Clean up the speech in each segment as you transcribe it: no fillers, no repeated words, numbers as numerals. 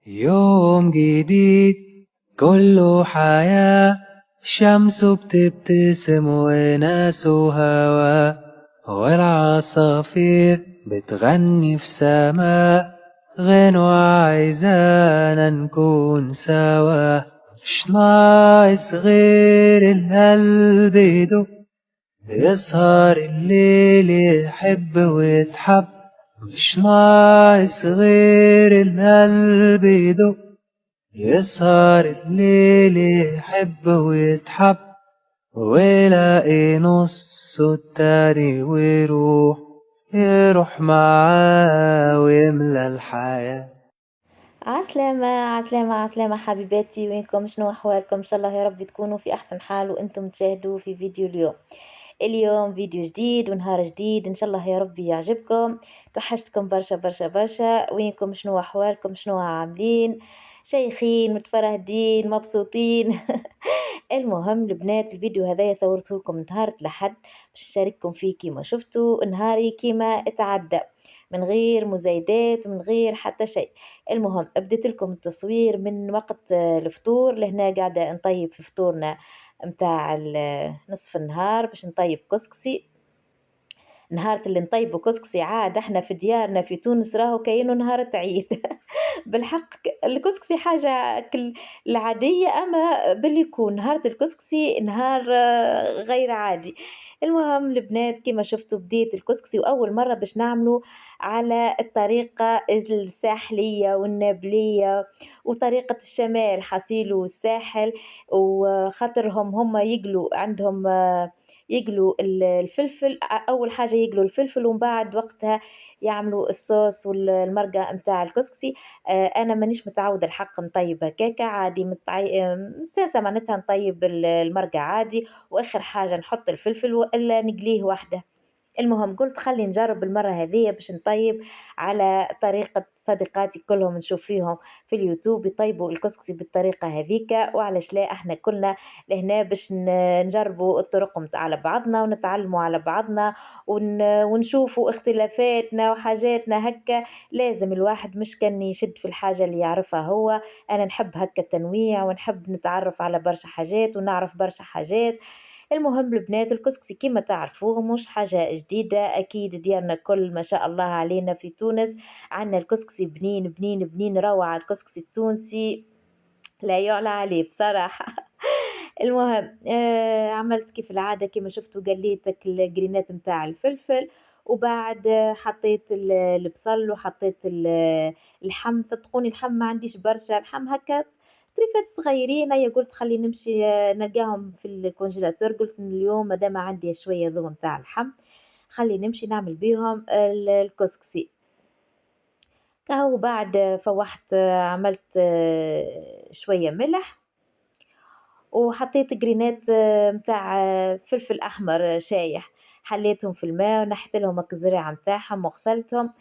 يوم جديد كله حياة، شمس بتبتسم وناس وهوا، والعصافير بتغني في سماء غنوة عايزانا نكون سوا. مش ناقص غير القلب يدق، يسهر الليل يحب ويتحب. مش ناقص غير القلب يدق، يسهر الليل يحب ويتحب، ويلاقي نصه التاني ويروح يروح معاه ويملى الحياة. عسلامة عسلامة عسلامة حبيباتي، وينكم؟ شنو أحوالكم؟ إن شاء الله يا رب تكونوا في أحسن حال وأنتم تشاهدوا في فيديو اليوم فيديو جديد ونهار جديد، إن شاء الله يا رب يعجبكم. توحشتكم برشا برشا برشا. وينكم؟ شنو أحوالكم؟ شنو عاملين؟ شيخين متفرهدين مبسوطين؟ المهم البنات، الفيديو هذايا صورته لكم نهار الأحد باش نشارككم فيه كيما شفتوا نهاري كيما اتعدى، من غير مزايدات ومن غير حتى شيء. المهم بديت لكم التصوير من وقت الفطور لهنا، قاعدة نطيب في فطورنا متاع نصف النهار باش نطيب كسكسي. نهار اللي نطيبوا كسكسي عاد احنا في ديارنا في تونس راهو كأنه نهار عيد. بالحق الكسكسي حاجة العادية، أما باللي يكون نهار الكسكسي نهار غير عادي. المهم البنات كما شفتوا بديت الكسكسي، وأول مرة باش نعمله على الطريقة الساحلية والنابلية وطريقة الشمال حصيل والساحل، وخاطرهم هم يقلوا عندهم يقلوا الفلفل. أول حاجة يقلوا الفلفل ومن بعد وقتها يعملوا الصوص والمرقة متاع الكسكسي. انا مانيش متعوده الحق نطيب هكاكا عادي، مستانسه معناتها نطيب المرقه عادي، واخر حاجه نحط الفلفل والا نقليه وحده. المهم قلت خلي نجرب المرة هذه باش نطيب على طريقة صديقاتي كلهم نشوف فيهم في اليوتيوب يطيبوا الكسكسي بالطريقة هذيك، وعلاش لا احنا كلنا لهنا باش نجربوا الطرق على بعضنا ونتعلموا على بعضنا ونشوفوا اختلافاتنا وحاجاتنا هكا. لازم الواحد مش كان يشد في الحاجة اللي يعرفها هو. أنا نحب هكا التنويع ونحب نتعرف على برشا حاجات ونعرف برشا حاجات. المهم البنات الكسكسي كما تعرفوه مش حاجة جديدة، أكيد ديالنا كل ما شاء الله علينا في تونس عنا الكسكسي بنين بنين بنين روعة. الكسكسي التونسي لا يعلى عليه بصراحة. المهم عملت كيف العادة كما شفتوا، قليت الجرينات متاع الفلفل، وبعد حطيت البصل وحطيت اللحم. صدقوني اللحم ما عنديش برشا، اللحم هكا طريفات صغيرين. هيا قلت خلي نمشي نلقاهم في الكونجيلاتور، قلت اليوم مادام عندي شوية ذوم متاع اللحم خلي نمشي نعمل بيهم الكسكسي. كهو بعد فوحت عملت شوية ملح، وحطيت جرينات متاع فلفل أحمر شايح، حليتهم في الماء ونحيت لهم الزريعة متاعهم وغسلتهم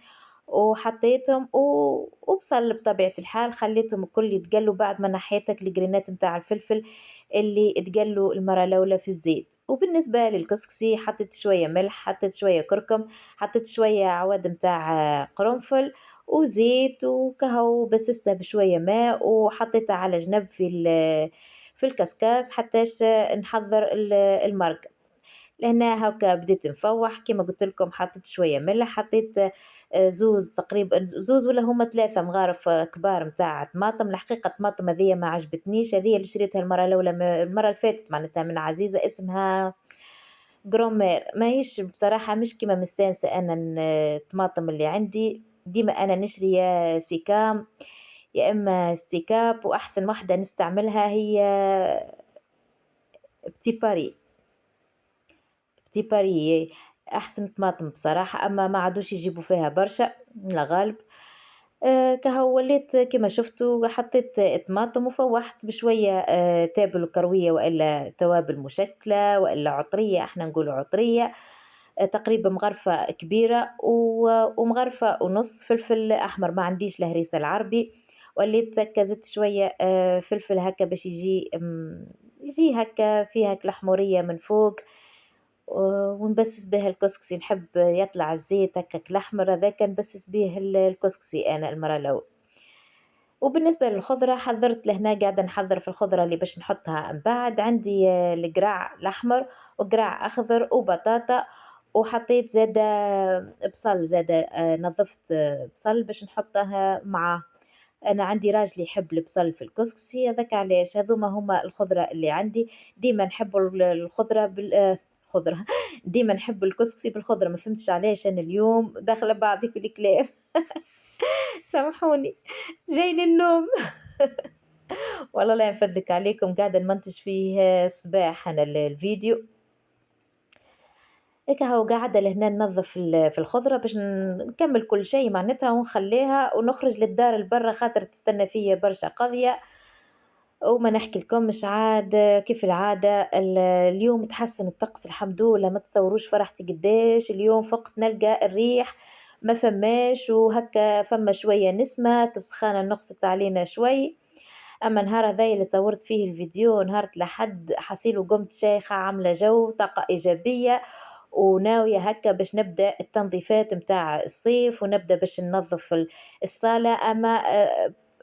وحطيتهم وبصل بطبيعة الحال خليتهم الكل يتقلوا بعد ما نحيتك الجرينات متاع الفلفل اللي اتقلوا المرة الأولى في الزيت. وبالنسبة للكسكسي حطيت شوية ملح، حطيت شوية كركم، حطيت شوية عواد متاع قرنفل وزيت وكهو، بسسته بشوية ماء وحطيتها على جنب في الكسكاس حتى نحضر المرق. لهنا هكا بديت نفوح كما قلت لكم، حطيت شويه ملح، حطيت زوز تقريبا زوز ولا هما ثلاثه مغارف كبار متاع طماطم. الحقيقه الطماطم هذه ما عجبتنيش، هذه اللي شريتها المره الاولى المره اللي فاتت معناتها من عزيزه اسمها جرومير، ماهيش بصراحه مش كيما مستانسه انا الطماطم اللي عندي. ديما انا نشري يا سيكام يا اما ستيكاب، واحسن واحده نستعملها هي بتي باري. بتي باري احسن طماطم بصراحة، اما ما عادوش يجيبوا فيها برشا لا غالب. كهو وليت كما شفتوا حطيت طماطم وفوحت بشوية تابل وكروية والا توابل مشكلة والا عطرية، احنا نقولوا عطرية. تقريبا مغرفة كبيرة ومغرفة ونص فلفل احمر، ما عنديش الهريسة العربي. وليت هكا زدت شوية فلفل هكا باش يجي هكا فيها هكا الحمورية من فوق. ونبسس به الكسكسي، نحب يطلع الزيت هكاك الأحمر هذاك نبسس به الكسكسي أنا المرة الأول. وبالنسبة للخضرة حضرت لهنا قاعدة نحضر في الخضرة اللي باش نحطها من بعد. عندي القراع الأحمر وقراع أخضر وبطاطا، وحطيت زادة بصل زادة، نظفت بصل باش نحطها معاه. أنا عندي راجل يحب البصل في الكسكسي، هذاك علاش هذوما هما الخضرة اللي عندي. ديما نحب الخضرة خضرة ديما نحب الكسكسي بالخضرة، ما فهمتش علاش أنا اليوم داخلة بعضي في الكلام. سامحوني، جايني النوم. والله لا نفدك عليكم، قاعدة نمنتج فيه الصباح أنا الفيديو هيك. هو قاعدة لهنا ننظف في الخضرة باش نكمل كل شيء معناتها ونخليها ونخرج للدار البرة خاطر تستنى فيا برشا قضية. وما نحكي لكم مش عاد كيف العادة اليوم تحسن الطقس الحمد لله، ما تصوروش فرحتي قداش اليوم. فقط نلقى الريح ما فماش، وهكا فما شوية نسمة السخانة نقصت علينا شوي. أما نهار هذايا اللي صورت فيه الفيديو نهار لحد حصيله قمت شيخة عاملة جو طاقة إيجابية، وناوية هكا باش نبدأ التنظيفات متاع الصيف ونبدأ باش ننظف الصالة. أما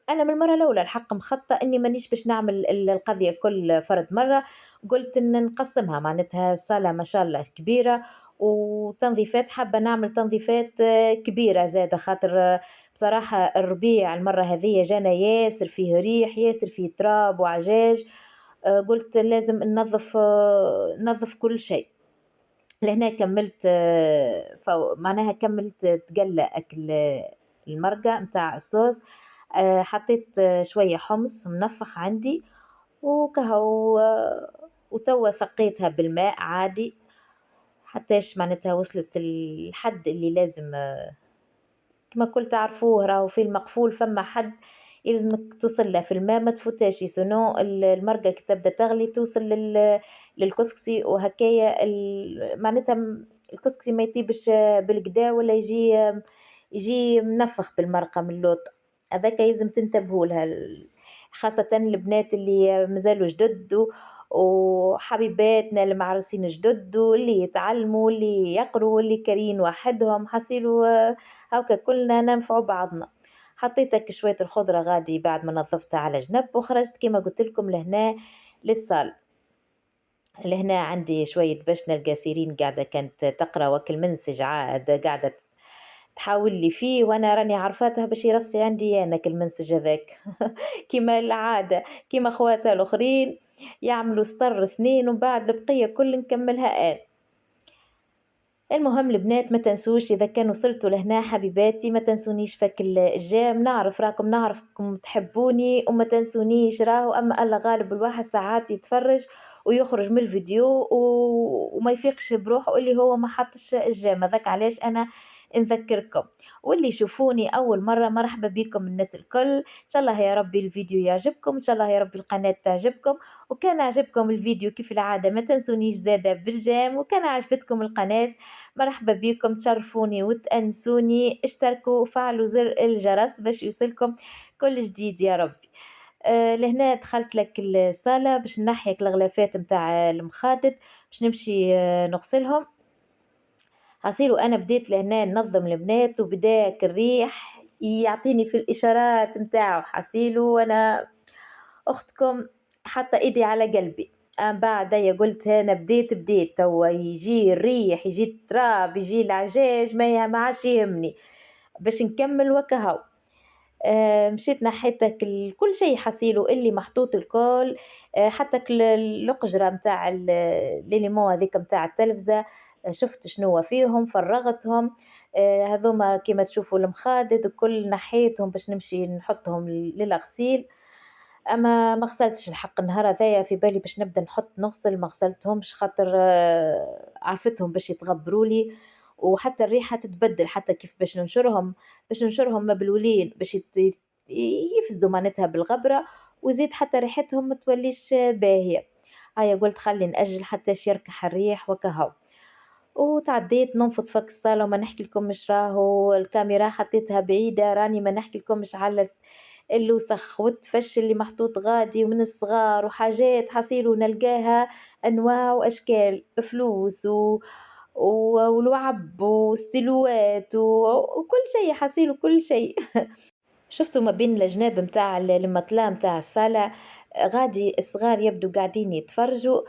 أنا من المرة الأولى الحق مخطة إني مانيش باش نعمل القضية كل فرد مرة، قلت إن نقسمها معناتها الصالة ما شاء الله كبيرة، وتنظيفات حابة نعمل تنظيفات كبيرة زادة خاطر بصراحة الربيع المرة هذية جانا ياسر فيه ريح ياسر فيه تراب وعجاج. قلت لازم ننظف كل شيء. لهنا كملت معناها كملت تقلى أكل المرقة متاع الصوص. حطيت شوية حمص منفخ عندي وكهو، وتوا سقيتها بالماء عادي حتىش معناتها وصلت الحد اللي لازم. كما كل تعرفوه راهو في المقفول فما حد يلزمك توصل له في الماء ما تفوتاش، سنو المرقة كي تبدا تغلي توصل للكسكسي وهكايا معناتها الكسكسي ما يطيبش بالقدا ولا يجي منفخ بالمرقة من اللوط. هذاك يلزم تنتبهوا لها، خاصة البنات اللي مازالوا جدد وحبيباتنا المعرسين جدد واللي يتعلموا واللي يقروا واللي كارين وحدهم حصيلوا هاكا كلنا ننفعوا بعضنا. حطيتك شوية الخضرة غادي بعد ما نظفتها على جنب، وخرجت كما قلت لكم لهنا للصال. لهنا عندي شوية باش نلقى سيرين قاعدة كانت تقرأ وكل منسج عاد قاعدة تحاول لي فيه، وانا راني عرفاتها باش يرسي عندي انا كل منسج هذاك. كما العادة كما اخواتها الاخرين يعملوا سطر 2 ومن بعد البقية كل نكملها انا. المهم البنات ما تنسوش اذا كان وصلتوا لهنا حبيباتي ما تنسونيش فك الجيم، نعرفكم تحبوني وما تنسونيش راهو. اما الله غالب الواحد ساعات يتفرج ويخرج من الفيديو وما يفيقش بروحه اللي هو ما حطش الجيم، هذاك علاش انا نذكركم. واللي يشوفوني اول مره مرحبا بكم الناس الكل، ان شاء الله يا ربي الفيديو يعجبكم، ان شاء الله يا ربي القناه تعجبكم. وكان عجبكم الفيديو كيف العاده ما تنسونيش زاده بالجيم، وكان عجبتكم القناه مرحبا بكم تشرفوني وتأنسوني، اشتركوا وفعلوا زر الجرس باش يوصلكم كل جديد يا ربي. لهنا دخلت لك الصالة باش نحيك الغلافات متاع المخادد باش نمشي نغسلهم. هصيروا انا بديت لهنا ننظم البنات وبداك الريح يعطيني في الاشارات متاعه حسيلو، وانا اختكم حتى ايدي على قلبي. بعد قلت انا بديت توا يجي الريح يجي التراب يجي العجاج ما عادش يهمني باش نكمل وكهو. مشيت نحيتك كل شيء حصيله اللي محطوط الكل، حتى القجرة متاع الليمون هذيك متاع التلفزة، شفت شنو فيهم فرغتهم. هذوما كما تشوفوا المخادد كل نحيتهم باش نمشي نحطهم للغسيل. اما ما غسلتش الحق النهار هذايا في بالي باش نبدا نغسل، ما غسلتهمش خاطر عرفتهم باش يتغبروا لي، وحتى الريحه تتبدل حتى كيف باش ننشرهم مبلولين باش يفسدوا معناتها بالغبره، وزيد حتى ريحتهم ما توليش باهيه. هيا قلت خلي نأجل حتى يركح الريح وكهو. وتعديت ننفض فك الصالة وما نحكي لكم مش راهو الكاميرا حطيتها بعيدة راني ما نحكي لكم مش على الوسخ والتفش اللي محطوط غادي ومن الصغار وحاجات حصيلوا نلقاها أنواع وأشكال فلوس واللعب والسلوات وكل شيء حصيلوا كل شيء. شفتوا ما بين الجناب متاع المطلة متاع الصالة، غادي الصغار يبدو قاعدين يتفرجوا،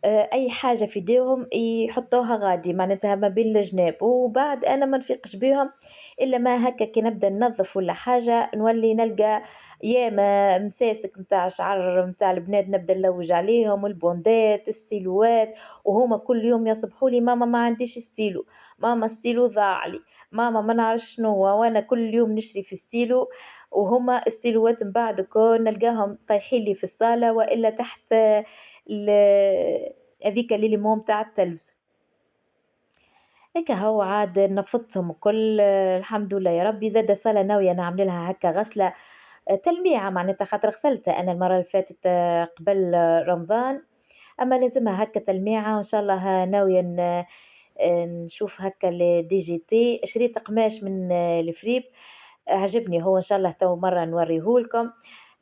أي حاجة في ايديهم يحطوها غادي معناتها ما بين الجناب، وبعد أنا ما نفيقش بيهم إلا ما هكا كي نبدا ننظف ولا حاجة نولي نلقى يا ما مساسك متاع شعر متاع البنات نبدا نلوج عليهم، البوندات الستيلوات، وهما كل يوم يصبحوا لي ماما ما عنديش ستيلو، ماما ستيلو ضاع لي، ماما ما نعرف شنو هو، وانا كل يوم نشري في ستيلو، وهما السيلوات من بعد كون نلقاهم طايحين لي في الصالة وإلا تحت هذيك اللي مو متاع التلفزة. هيك هو عاد نفضتهم كل الحمد لله يا ربي. زاد الصالة ناوية نعمل لها هكا غسلة تلميعة معناتها، خاطر غسلتها أنا المرة اللي فاتت قبل رمضان، أما لازمها هكا تلميعة، وإن شاء الله ناوية نشوف هكا دي جي تي شريت قماش من الفريب، عجبني هو إن شاء الله تو مرة نوريهولكم،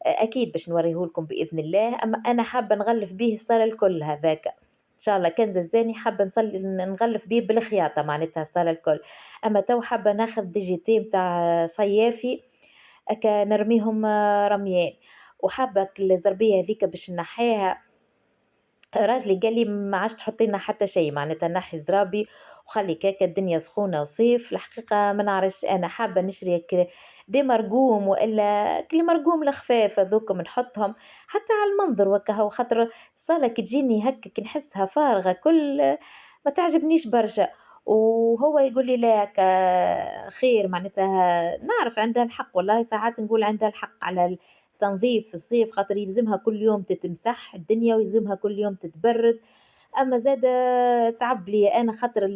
أكيد باش نوريهولكم بإذن الله. أما أنا حابة نغلف بيه الصالة الكل هذاك إن شاء الله، كنز الزاني حابة نغلف بيه بالخياطة معناتها الصالة الكل. أما تو حابة ناخذ دي جي تي متاع صيافي أكا نرميهم رميان، وحابة الزربية هذيك باش نحيها، راجلي قال لي ما عادش تحطي لنا حتى شيء معناتها نحي زرابي وخلي كاكا الدنيا سخونه وصيف. الحقيقه ما نعرفش انا حابه نشري دي مرقوم والا كل مرقوم الخفاف هذوك نحطهم حتى على المنظر وكا، خاطر الصاله كي تجيني هكا كي نحسها فارغه كل ما تعجبنيش برشا. وهو يقول لي لا خير معناتها، نعرف عندها الحق والله، ساعات نقول عندها الحق على تنظيف في الصيف، خاطر يلزمها كل يوم تتمسح الدنيا ويلزمها كل يوم تتبرد. اما زاد تعب لي انا خاطر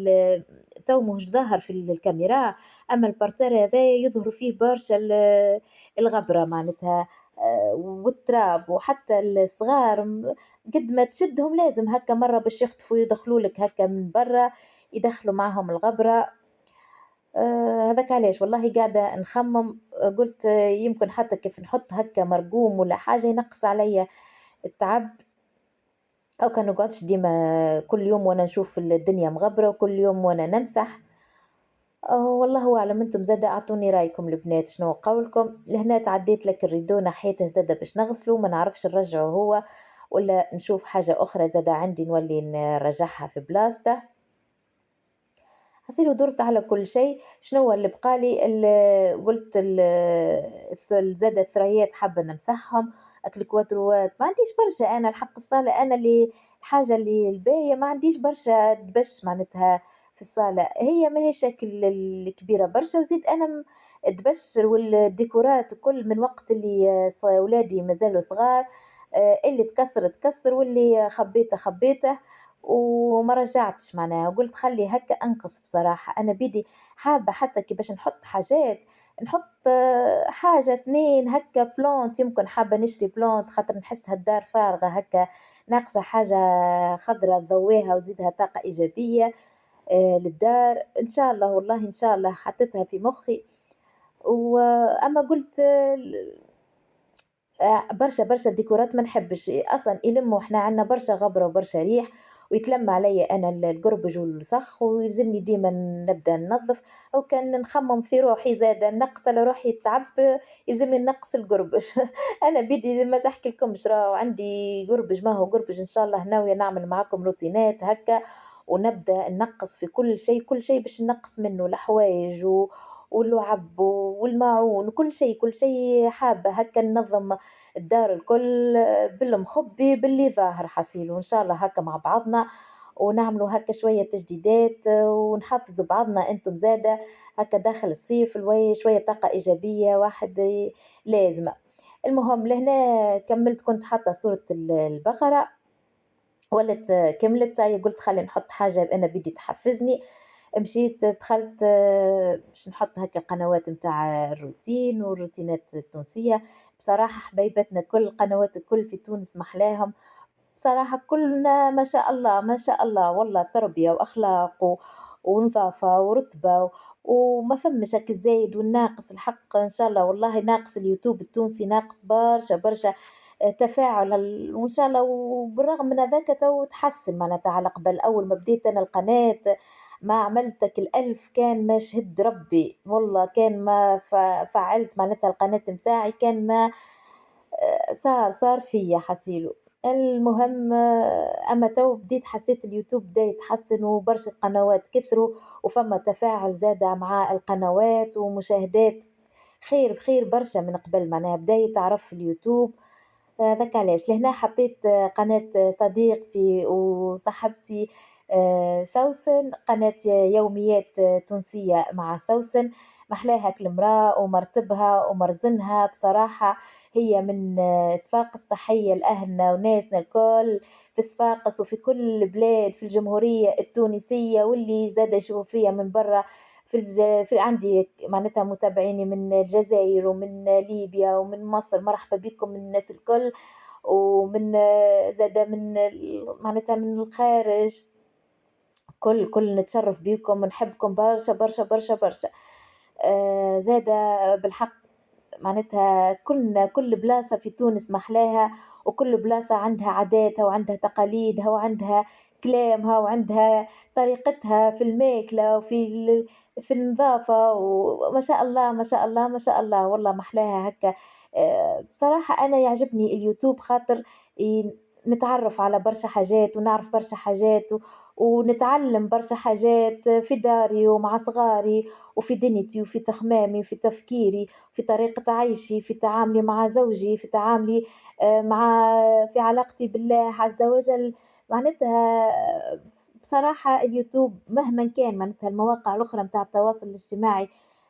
تو مش ظاهر في الكاميرا، اما البارتر هذا يظهر فيه برشا الغبرة معناتها، والتراب، وحتى الصغار قد ما تشدهم لازم هكا مرة باش يخطفوا يدخلوا لك هكا من برا يدخلوا معهم الغبرة. هذاك علاش والله قاعدة نخمم، قلت يمكن حتى كيف نحط هكا مرقوم ولا حاجة ينقص عليا التعب، أو كان نقعدش ديما كل يوم وأنا نشوف الدنيا مغبرة وكل يوم وأنا نمسح. والله أعلم، انتم زادة أعطوني رأيكم البنات شنو قولكم. لهنا تعديت لك الريدو نحيته زادة باش نغسله، ما نعرفش نرجعه هو ولا نشوف حاجة أخرى زادة عندي نولي نرجعها في بلاصته. حسيت ودرت على كل شيء، شنو هو اللي بقالي قلت زاد الثريات حابة نمسحهم، الكواتروات ما عنديش برشا، أنا الحق الصالة أنا اللي الحاجة اللي الباهية ما عنديش برشا دبش معناتها في الصالة، هي ما هي شكل الكبيرة برشا، وزيد أنا دبش والديكورات كل من وقت اللي ولادي مازالوا صغار، اللي تكسر واللي خبيته وما رجعتش معناها، وقلت خلي هكا انقص. بصراحة انا بيدي حابة حتى كي باش نحط حاجات نحط حاجة اثنين هكا بلونت، يمكن حابة نشري بلونت خاطر نحسها الدار فارغة هكا ناقصة حاجة خضرة تضويها وتزيدها طاقة إيجابية للدار إن شاء الله، والله إن شاء الله حطيتها في مخي. وأما قلت برشا الديكورات ما نحبش أصلا يلموا، إحنا عنا برشا غبرة وبرشا ريح ويتلم عليا أنا القربج والسخ، ويلزمني ديما نبدأ ننظف، أو كان نخمم في روحي زادة نقص على روحي التعب يلزمني نقص القربج. أنا بدي ما تحكي لكمش راهو عندي قربج، ما هو قربج إن شاء الله ناوية نعمل معاكم روتينات هكا، ونبدأ نقص في كل شيء كل شيء باش نقص منه الحوايج واللعب والماعون كل شيء حابة هكا ننظم الدار الكل بالمخبي باللي ظاهر حصيل، وإن شاء الله هكا مع بعضنا ونعملوا هكا شوية تجديدات ونحفزوا بعضنا أنتم زادة هكا داخل الصيف شوية طاقة إيجابية واحد لازمة. المهم لهنا كملت، كنت حاطة صورة البقرة ولت كملت، هاي قلت خلي نحط حاجة أنا بدي تحفزني، مشيت دخلت باش نحط هكا القنوات متاع الروتين والروتينات التونسية. بصراحة حبايبتنا كل القنوات الكل في تونس محلاهم بصراحة، كلنا ما شاء الله ما شاء الله والله، تربية وأخلاق ونظافة ورتبة وما فمش هكا الزايد والناقص، الحق إن شاء الله والله ناقص اليوتيوب التونسي ناقص برشا تفاعل، وإن شاء الله وبالرغم من هذاك تو تحسن معناتها على قبل أول ما بديت أنا القناة ما عملتك الألف كان ما شهد ربي، والله كان ما فعلت معناتها القناة متاعي كان ما صار فيا حسيلو. المهم أما تو بديت حسيت اليوتيوب بدا يتحسن وبرشا قنوات كثروا وفما تفاعل زادة مع القنوات ومشاهدات خير بخير برشا من قبل، معناها بدا يتعرف في اليوتيوب. هذاك علاش لهنا حطيت قناة صديقتي وصاحبتي سوسن، قناة يوميات تونسية مع سوسن. محلاها المرأة ومرتبها ومرزنها بصراحة، هي من صفاقس. تحية لأهلنا وناسنا الكل في صفاقس وفي كل البلاد في الجمهورية التونسية، واللي زاد يشوفوا فيا من برا في عندي معناتها متابعيني من الجزائر ومن ليبيا ومن مصر. مرحبا بكم من الناس الكل، ومن زاد من معناتها من الخارج. كل نتشرف بيكم ونحبكم برشا برشا برشا برشا. زادة بالحق معناتها كل بلاصة في تونس محلاها، وكل بلاصة عندها عاداتها وعندها تقاليدها وعندها كلامها وعندها طريقتها في الماكلة وفي في النظافة، وما شاء الله ما شاء الله ما شاء الله والله محلاها هكا. بصراحة أنا يعجبني اليوتيوب خاطر نتعرف على برشا حاجات ونعرف برشا حاجات ونتعلم برشا حاجات في داري ومع صغاري وفي دنيتي وفي تخمامي وفي تفكيري في طريقة عيشي في تعاملي مع زوجي في تعاملي مع في علاقتي بالله عز وجل. معناتها بصراحة اليوتيوب مهما كان معناتها المواقع الأخرى متاع التواصل الاجتماعي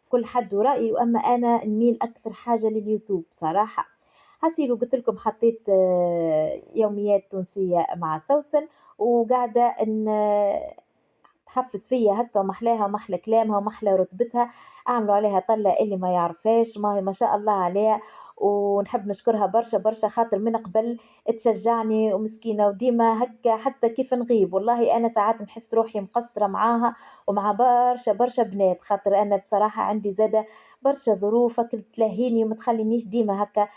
كل حد ورأيه، وأما أنا نميل أكثر حاجة لليوتيوب صراحة. حسيلو قلت لكم حطيت يوميات تونسية مع سوسن، وقاعدة إن تحفز فيا هكا ومحلاها ومحلى كلامها ومحلى رتبتها. أعملوا عليها طلة اللي ما يعرفهاش، ما هي ما شاء الله عليها، ونحب نشكرها برشا برشا خاطر من قبل تشجعني ومسكينة وديما هكا حتى كيف نغيب والله أنا ساعات نحس روحي مقصرة معاها ومع برشا برشا بنات، خاطر أنا بصراحة عندي زادة برشا ظروف هكا تلهيني وما تخلينيش ديما هكا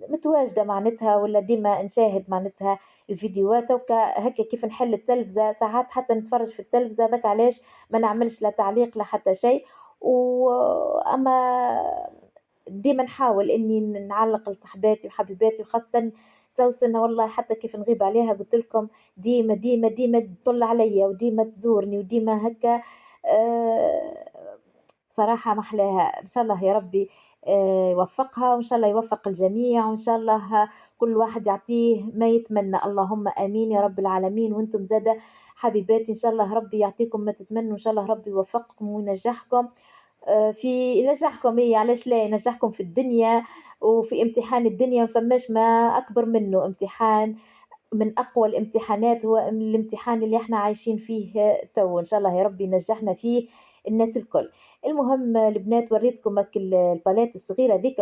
متواجدة معناتها ولا ديما نشاهد معناتها الفيديوهات هكا كيف نحل التلفزة ساعات حتى نتفرج في التلفزة. ذاك علاش ما نعملش لا تعليق لا حتى شيء. أما ديما نحاول إني نعلق لصحباتي وحبيباتي وخاصة سوسن، والله حتى كيف نغيب عليها قلت لكم ديما ديما ديما تطل عليا وديما تزورني وديما هكا. بصراحة محلاها إن شاء الله يا ربي يوفقها وإن شاء الله يوفق الجميع، وإن شاء الله كل واحد يعطيه ما يتمنى. اللهم آمين يا رب العالمين. وانتم زادة حبيباتي إن شاء الله ربي يعطيكم ما تتمنوا، إن شاء الله ربي يوفقكم وينجحكم في ينجحكم. إيه علاش لا ينجحكم في الدنيا وفي امتحان الدنيا، ما فماش ما أكبر منه امتحان، من أقوى الامتحانات هو الامتحان اللي احنا عايشين فيه تو. إن شاء الله يا ربي ينجحنا فيه الناس الكل. المهم البنات وريتكم البالات الصغيرة ذيك،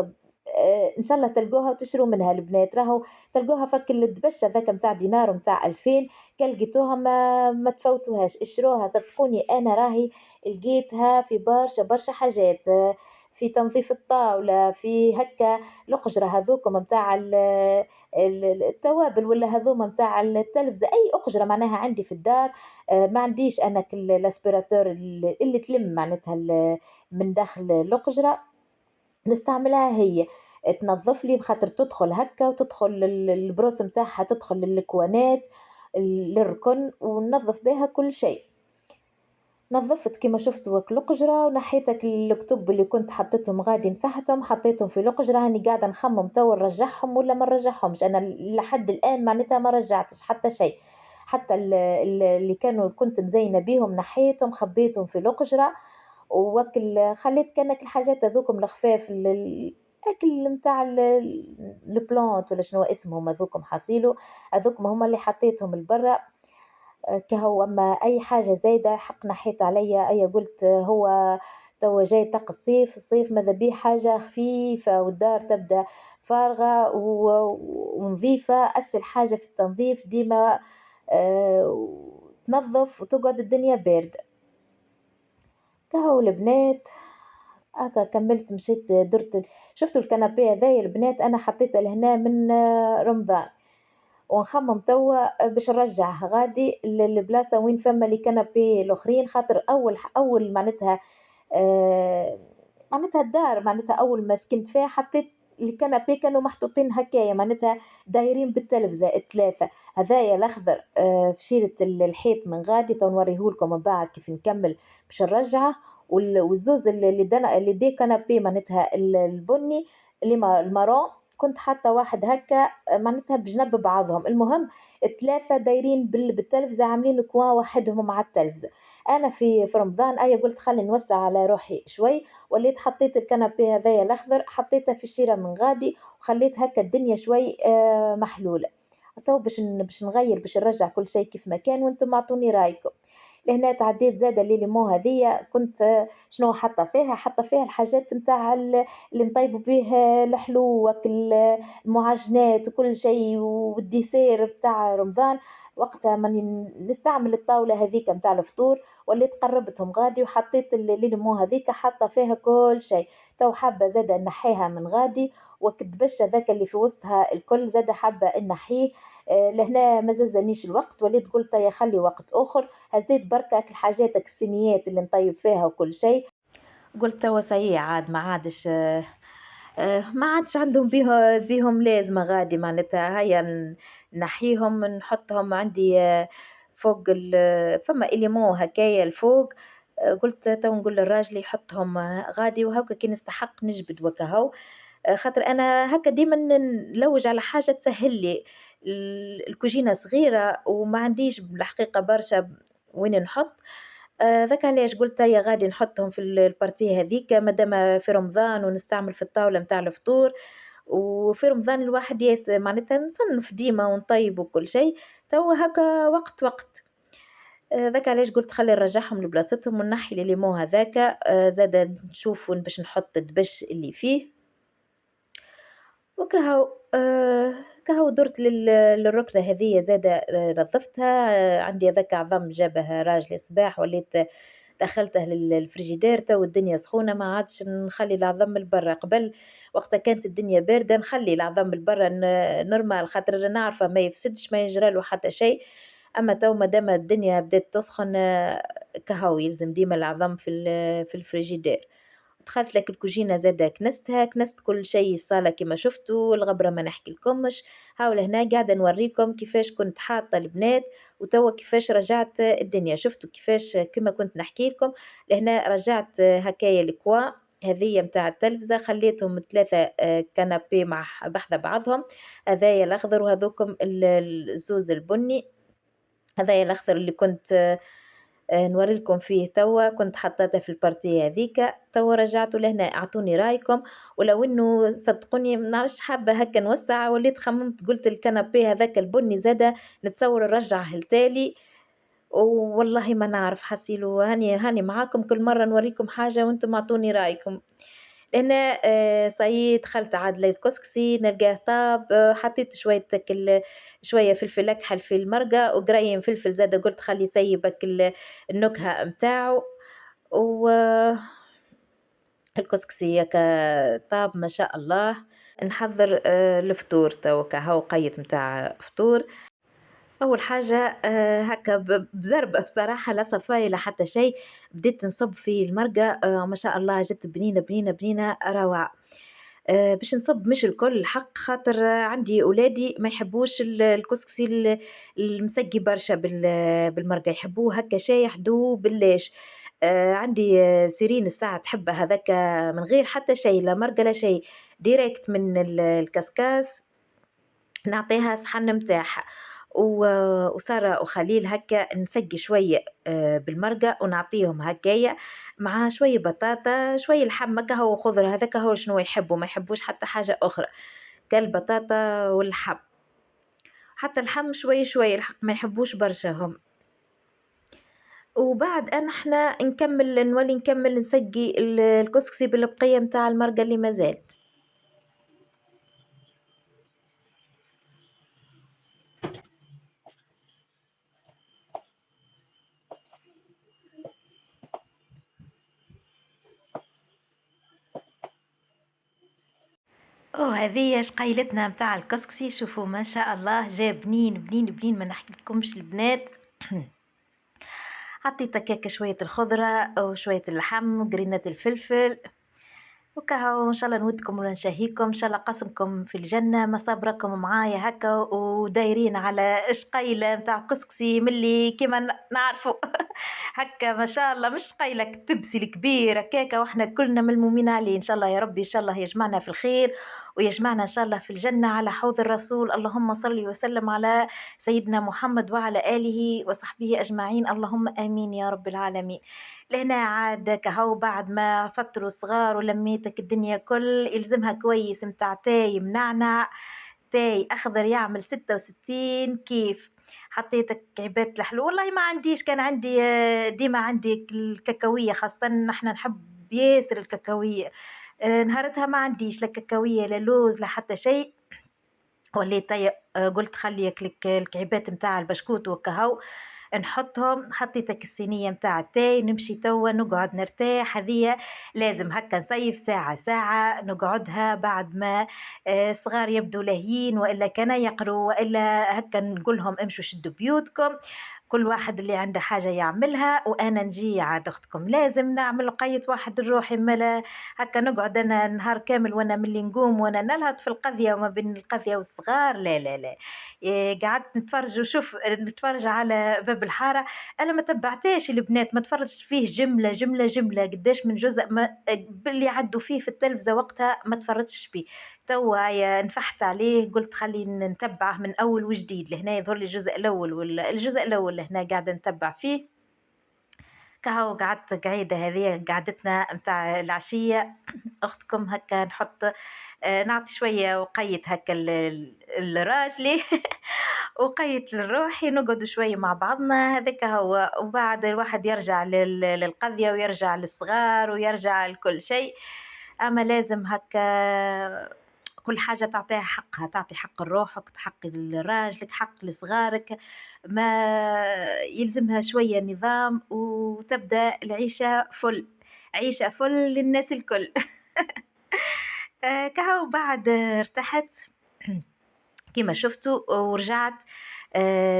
ان شاء الله تلقوها وتشروا منها البنات، راهو تلقوها فك الدبشه ذاك متاع دينار ومتاع 2000، كان لقيتوها ما تفوتوهاش اشتروها صدقوني. انا راهي لقيتها في برشا برشا حاجات، في تنظيف الطاولة في هكا الأقجرة هذوكم متاع التوابل ولا هذوما متاع التلفزة، أي أقجرة معناها عندي في الدار. ما عنديش أنا الاسبيراتور اللي تلم معناتها من داخل الأقجرة، نستعملها هي تنظف لي بخاطر تدخل هكا وتدخل البروس متاعها تدخل للكوانات للركن وننظف بها كل شيء. نظفت كما شفتوا وك القجرة ونحيتك الكتب اللي كنت حطيتهم غادي مسحتهم حطيتهم في القجرة. هاني قاعدة نخمم تو نرجعهم ولا ما نرجعهمش، أنا لحد الآن معناتها ما رجعتش حتى شيء، حتى اللي كنت مزينة بيهم نحيتهم خبيتهم في القجرة. وكل خليت كانك الحاجات هذوكم الخفاف الاكل نتاع البلانت ولا شنو اسمهم هذوكم حصيلو، هذوكم هما اللي حطيتهم لبرا كهو. اما اي حاجه زايده حق نحيت عليا اي قلت هو توا جاي طق الصيف ماذا بيه حاجه خفيفه والدار تبدا فارغه ونظيفه. اسهل حاجه في التنظيف ديما تنظف وتقعد الدنيا باردة. كهو البنات هكا كملت مشيت درت شفتوا الكنابيه هذايا البنات انا حطيتها لهنا من رمضان، ونخمم توا باش نرجعه غادي للبلاصة وين فما لي كنبي الآخرين، خاطر أول معناتها معناتها الدار معناتها أول ما سكنت فيها حطيت الكنبي كانوا محطوطين هكايا معناتها دايرين بالتلفزة الثلاثة، هذايا الأخضر في شيرة الحيط من غادي تو نوريهولكم من بعد كيف نكمل باش نرجعه، والزوز اللي دي كنبي معناتها البني اللي المارون كنت حاطة واحد هكا معناتها بجنب بعضهم، المهم الثلاثة دايرين بالتلفزة عاملين كوا وحدهم مع التلفزة. أنا في رمضان قلت خلي نوسع على روحي شوي، وليت حطيت الكنبي هذايا الأخضر حطيته في الشيرة من غادي وخليت هكا الدنيا شوي محلولة. تو باش نغير باش نرجع كل شيء كيف ما كان وانتم اعطوني رايكم. لهنا تعديت زادة اللي مو هذية كنت شنو حاطة فيها الحاجات متاع اللي نطيبوا به الحلو المعجنات وكل شيء والديسير بتاع رمضان. وقتها ماني نستعمل الطاولة هذيك متاع الفطور، وليت قربتهم غادي وحطيت اللي مو هذيك حاطة فيها كل شيء. تو حابة زادة نحيها من غادي، وكدبش ذاك اللي في وسطها الكل زادة حابة نحيه. لهنا ما زلزلنيش الوقت، وليت قلت يا خلي وقت اخر، هزيت بركة الحاجات الصينيات اللي نطيب فيها وكل شيء، قلت توا سيء عاد ما عادش ما عادش عندهم بيهم لازمة غادي معناتها هيا نحيهم نحطهم عندي فوق فما إليمو هكايا الفوق. قلت تو نقول للراجل يحطهم غادي وهكا كي نستحق نجبد وكهو. خاطر انا هكا ديما نلوج على حاجه تسهل لي، الكوجينه صغيره وما عنديش بالحقيقه برشا وين نحط. ذاك علاش قلت يا غادي نحطهم في البارتيه هذيك مادام في رمضان ونستعمل في الطاوله متاع الفطور، وفي رمضان الواحد معناتها نصنف ديما ونطيب وكل شيء. تو هكا وقت ذاك علاش قلت خلي نرجعهم لبلاصتهم ونحي لي ليمون هذاك. زاد نشوف وين باش نحط الدبش اللي فيه وكهو. كهو درت للركنة هذية زادة نظفتها. عندي هذاك عظم جابه راجلي صباح وليت دخلته للفريجيدير تو الدنيا سخونة ما عادش نخلي العظم البرا. قبل وقتها كانت الدنيا باردة نخلي العظم البرا نورمال خاطر نعرفه ما يفسدش ما يجراله حتى شيء. اما تو مادام الدنيا بدات تسخن كهو يلزم ديما العظم في الفريجيدير. دخلت لك الكوجينة زادة كنست كل شيء الصالة كما شفتوا الغبرة ما نحكي لكمش. هاول هنا قاعدة نوريكم كيفاش كنت حاطة البنات وتوا كيفاش رجعت الدنيا. شفتوا كيفاش كما كنت نحكي لكم لهنا رجعت هكايا الكوا هذه متاع التلفزة خليتهم ثلاثة كنابي مع بحذا بعضهم. هذايا الأخضر وهذوكم الزوز البني. هذايا الأخضر اللي كنت نوري لكم فيه توا كنت حطيته في البارتيه هذيك. توا رجعتوا لهنا اعطوني رايكم. ولو انه صدقوني ما نعرفش حابه هكا نوسع وليت خممت قلت الكنبي هذاك البني زاده نتصور نرجعه التالي. والله ما نعرف حسيلو هاني معاكم كل مره نوريكم حاجه وانتم اعطوني رايكم. انا صيد دخلت عاد للكسكسي نلقاه طاب. حطيت شويه فلفل اكحل في المرقه وقريم فلفل زاده قلت خلي يسيبك النكهه متاعه. و الكسكسي طاب ما شاء الله. نحضر الفطور تو كهو قيت متاع فطور. اول حاجه هكا بزربه بصراحه لا صفايه لا حتى شيء. بديت نصب في المرقه ما شاء الله جت بنينه بنينه بنينه روعه. باش نصب مش الكل الحق خاطر عندي اولادي ما يحبوش الكسكسي المسقي برشا بالمرقه يحبوه هكا شايح دوب بالليش. عندي سيرين الساعه تحب هذاك من غير حتى شيء لا مرقه لا شيء ديريكت من الكسكاس نعطيها صحن متاعها. وسارة وخليل هكا نسقي شوية بالمرقة ونعطيهم هكايا مع شوية بطاطا شوية لحم هكا هو خضرة هذاك هو شنو يحبوا ما يحبوش حتى حاجة أخرى كالبطاطا واللحم. حتى اللحم شوية شوية الحق ما يحبوش برشا هم. وبعد احنا نولي نكمل نسقي الكسكسي بالبقية متاع المرقة اللي مازالت. هذه شقيلتنا متاع الكسكسي. شوفوا ما شاء الله جا بنين بنين بنين، ما نحكي لكمش البنات. حطيت هكاك شوية الخضرة وشوية اللحم، قرينة الفلفل، وكهو ان شاء الله نودكم ولا نشهيكم ان شاء الله، قسمكم في الجنه، ما صبركم معايا هكا ودايرين على شقيله نتاع كسكسي ملي كيما نعرفوا. هكا ما شاء الله، مش قيلة تبسي الكبير هكاكا، واحنا كلنا ملمومين عليه ان شاء الله. يا ربي ان شاء الله يجمعنا في الخير ويجمعنا ان شاء الله في الجنه على حوض الرسول. اللهم صل وسلم على سيدنا محمد وعلى اله وصحبه اجمعين، اللهم امين يا رب العالمين. لهنا عاد كهو بعد ما فتروا صغار ولميتك الدنيا كل يلزمها كويس متاع تاي منعنع، تاي أخضر يعمل 66 كيف. حطيتك عباد الحلو، والله ما عنديش، كان عندي ديما عندي الكاكاوية، خاصة نحن نحب ياسر الكاكاوية. نهارتها ما عنديش لا كاكاوية لا لوز لا حتى شيء، وليت طيب قلت خلي الكعيبات متاع البشكوت والكهو نحطهم. حطيتك الصينية متاع التاي، نمشي توا نقعد نرتاح. هذيا لازم هكا نصيف ساعة ساعة نقعدها بعد ما صغار يبدو لاهيين، وإلا كان يقروا، وإلا هكا نقولهم امشوا شدوا بيوتكم، كل واحد اللي عنده حاجة يعملها، وأنا نجي عاد أختكم لازم نعمل قية واحد الروحي. ملا هكا نقعد أنا نهار كامل وأنا ملي نقوم وأنا نلهط في القضية وما بين القضية والصغار؟ لا لا لا. قعدت نتفرج وشوف نتفرج على باب الحارة. أنا ما تبعتاش البنات، ما تفرجت فيه جملة جملة جملة قداش من جزء ما باللي عدوا فيه في التلفزة وقتها ما تفرجتش فيه. توا نفحت عليه قلت خلي نتبعه من أول وجديد. لهنا يظهر لي الجزء الأول، والجزء الأول هنا قاعدة نتبع فيه. كهو قعدت قعيدة هذه قعدتنا متاع العشية أختكم هكا نحط نعطي شوية وقيت هكا الراجلي وقيت لروحي نقعد شوية مع بعضنا هذاك هو. وبعد الواحد يرجع للقضية ويرجع للصغار ويرجع لكل شيء. أما لازم هكا كل حاجة تعطيها حقها، تعطي حق لروحك، حق لراجلك، حق لصغارك، ما يلزمها شوية نظام وتبدأ العيشة فل، عيشة فل للناس الكل. كهو بعد ارتحت كما شفتوا ورجعت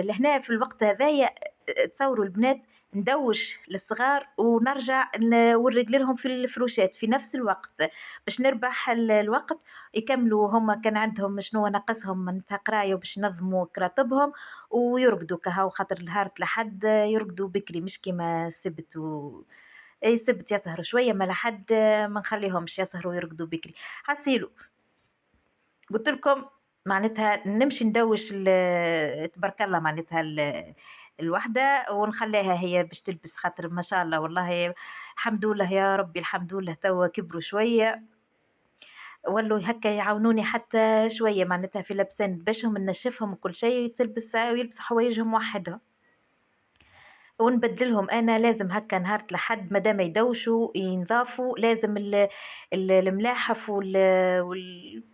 لهنا في الوقت هذايا. تصوروا البنات ندوش للصغار ونرجع نورق لهم في الفروشات في نفس الوقت باش نربح الوقت. يكملوا هما كان عندهم شنو ناقصهم من قرايه باش ينظموا كراتبهم ويرقدوا كهو، خاطر الهارت لحد يرقدوا بكري مش كيما السبت اي سبت يسهروا شويه، ما لحد ما نخليهمش يسهروا ويرقدوا بكري. حسيلو قلت لكم معناتها نمشي ندوش تبارك الله معناتها الوحدة ونخليها هي باش تلبس، خاطر ما شاء الله والله الحمد لله يا ربي الحمد لله توا كبروا شوية ولوا هكا يعاونوني حتى شوية معناتها في لبسان باشهم ننشفهم وكل شيء تلبس ويلبس حوايجهم وحدها ونبدلهم. انا لازم هكا نهار لحد مادام يدوشوا ينظافوا لازم الملاحف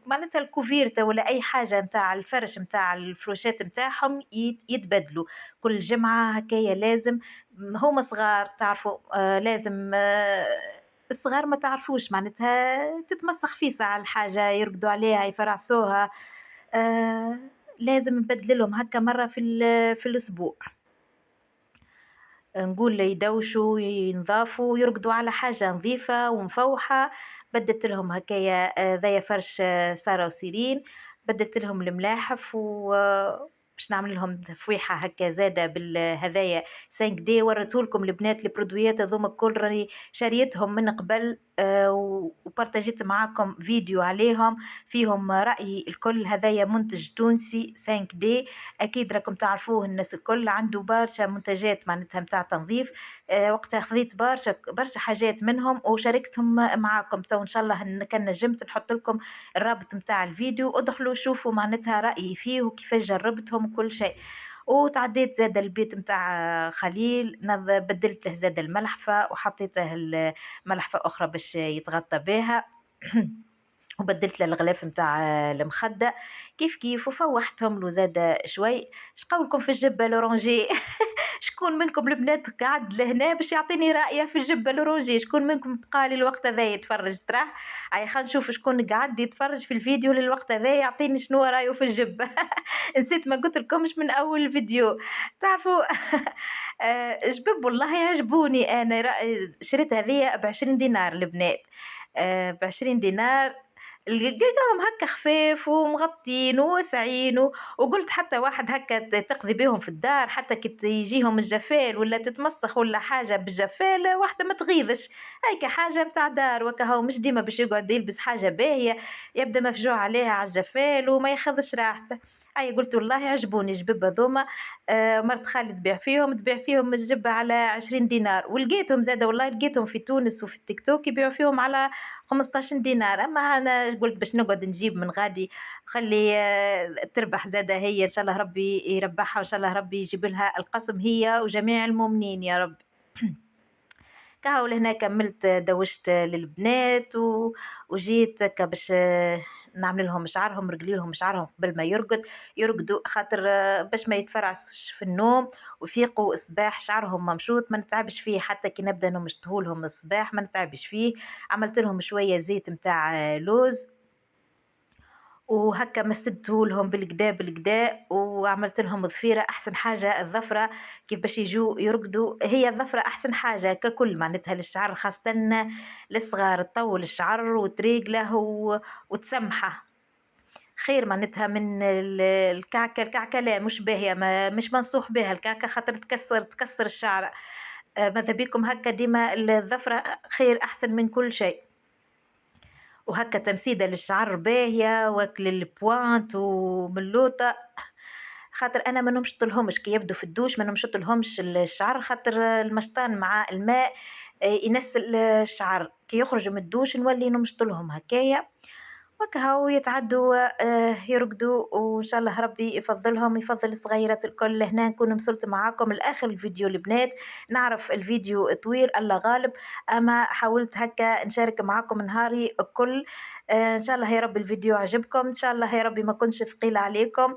معناتها الكوفيرتا ولا اي حاجه نتاع الفرش نتاع الفروشات نتاعهم يتبدلوا كل جمعه هكايا. لازم هما صغار تعرفوا لازم الصغار ما تعرفوش معناتها تتمسخ في ساعة الحاجة يرقدوا عليها يفرعسوها. لازم نبدل لهم هكا مرة في الأسبوع، نقول يدوشوا ينظافوا ويرقدوا على حاجة نظيفة ومفوحة. بدت لهم هكايا ذي فرش سارة وسيرين، بدت لهم الملاحف و باش نعمل لهم تفويحة هكا زادة بالهذايا 5 دي. وريتهولكم البنات البرودويات هذوما الكل راني شاريتهم من قبل وبارتاجيت معاكم فيديو عليهم فيهم رأيي الكل. هذايا منتج تونسي 5 دي اكيد راكم تعرفوه، الناس الكل عنده برشا منتجات معناتها متاع تنظيف. وقتها خذيت برشا حاجات منهم وشاركتهم معاكم. تو ان شاء الله كان نجمت نحط لكم الرابط متاع الفيديو ودخلوا شوفوا معناتها رأيي فيه وكيفاش جربتهم وكل شيء. وتعديت زاد البيت متاع خليل بدلت له زاد الملحفة وحطيته الملحفة أخرى باش يتغطى بها. وبدلت له الغلاف متاع المخدة كيف كيف وفوحتهم له زاد شوي. شقولكم في الجبة لورانجي شكون منكم البنات قعد لهنا باش يعطيني رأيه في الجبة الروجي؟ شكون منكم بقى لي الوقت هذا يتفرج تراه؟ هاي خلينا نشوف شكون قعد يتفرج في الفيديو للوقت هذا يعطيني شنو رايه في الجبة. نسيت ما قلت لكمش من اول الفيديو. تعرفوا جبب والله يعجبوني انا. شريت هذه ب20 دينار البنات، ب20 دينار. لقيتهم هكا خفاف ومغطين وواسعين وقلت حتى واحد هكا تقضي بيهم في الدار، حتى كي يجيهم الجفال ولا تتمسخ ولا حاجة بالجفال واحدة ما تغيظش. هيك حاجة متاع دار وكهو، مش ديما باش يقعد يلبس حاجة باهية يبدا مفجوع عليها على الجفال وما ياخذش راحته. اي قلت والله يعجبوني جبب هذوما. مرت خالي تبيع فيهم الجبة على 20 دينار، ولقيتهم زادة والله لقيتهم في تونس وفي التيك توك يبيعوا فيهم على 15 دينار. اما انا قلت باش نقعد نجيب من غادي، خلي تربح زادة هي ان شاء الله ربي يربحها، وان شاء الله ربي يجيب لها القسم هي وجميع المؤمنين يا رب. كهو لهنا كملت دوشت للبنات وجيت هكا باش نعمل لهم شعرهم، رجلي لهم شعرهم قبل ما يرقدوا، خاطر باش ما يتفرعش في النوم ويفيقوا الصباح شعرهم ممشوط ما نتعبش فيه. حتى كي نبدا نمشطهولهم الصباح ما نتعبش فيه. عملت لهم شويه زيت متاع لوز وهكا مسدته لهم بالكدا بالكدا، وعملت لهم ضفيره. احسن حاجه الظفره كيف باش يجوا يرقدوا، هي الظفره احسن حاجه ككل معناتها للشعر، خاصه للصغار تطول الشعر وتريقله وتسمحه خير معناتها من الكعكه. الكعكه لا مش باهيه، مش منصوح بها الكعكه خاطر تكسر الشعر. ماذا بيكم هكا ديما الظفره خير احسن من كل شيء. وهكا تمسيدة للشعر باهية واكل البوانت وملوطة، خاطر انا ما نمشطلهمش كي يبدو في الدوش، ما نمشطلهمش الشعر خاطر المشطان مع الماء ينسل الشعر. كي يخرجوا من الدوش نولي نمشطلهم هكايا وكهو يتعدوا يرقدوا، وان شاء الله ربي يفضلهم يفضل الصغيرات الكل. هنا نكون وصلت معاكم لاخر الفيديو البنات، نعرف الفيديو طويل الله غالب، اما حاولت هكا نشارك معاكم نهاري الكل. ان شاء الله يا رب الفيديو عجبكم، ان شاء الله يا ربي ما كنش ثقيله عليكم.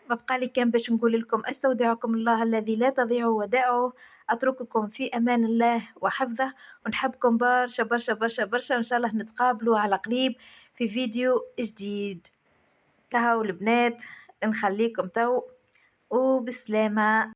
ما بقى لي كان باش نقول لكم استودعكم الله الذي لا تضيع ودائعه، اترككم في امان الله وحفظه، ونحبكم برشا برشا برشا برشا. ان شاء الله نتقابلوا على قريب في فيديو جديد. كهو البنات نخليكم تو وبسلامة.